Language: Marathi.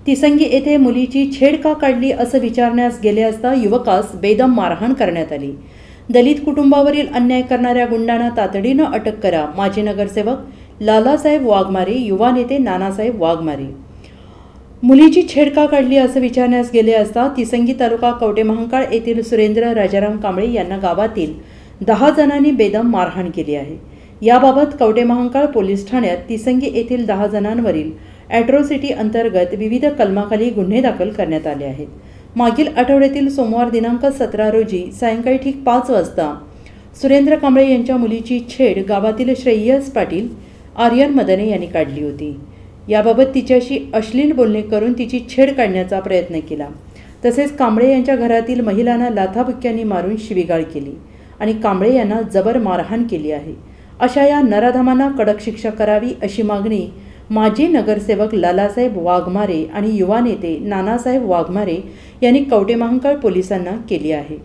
तिसंगी येथे मुलीची छेड का काढली असं विचारण्यास गेले असता युवकास बेदम मारहाण करण्यात आली। दलित कुटुंबावरील अन्याय करणाऱ्या गुंडांना तातडीनं अटक करा। माजी नगरसेवक लालासाहेब वाघमारे, युवा नेते नानासाहेब वाघमारे। मुलीची छेड का काढली असं विचारण्यास गेले असता तिसंगी तालुका कवटेमहांकाळ येथील सुरेंद्र राजाराम कांबळे यांना गावातील 10 जणांनी बेदम मारहाण केली आहे। याबाबत कवटेमहांकाळ पोलीस ठाण्यात तिसंगी येथील 10 जणांवरील ॲट्रॉसिटी अंतर्गत विविध कलमाखाली गुन्हे दाखल करण्यात आले आहेत। मागील आठवड्यातील सोमवार दिनांक 17 रोजी सायंकाळी ठीक 5 वाजता सुरेंद्र कांबळे यांच्या मुलीची छेड गावातील श्रेयस पाटील, आर्यन मदने यांनी काढली होती। याबाबत तिच्याशी अश्लील बोलणे करून तिची छेड काढण्याचा प्रयत्न केला। तसेच कांबळे यांच्या घरातील महिलांना लाथाबुक्क्यांनी मारून शिवीगाळ केली आणि कांबळे यांना जबर मारहाण केली आहे। अशा या नराधमांना कडक शिक्षा करावी अशी मागणी माजी नगरसेवक लालासाहेब वाघमारे आणि युवा नेते नानासाहेब वाघमारे यांनी कवटेमहांकाळ पोलिसांना केली आहे।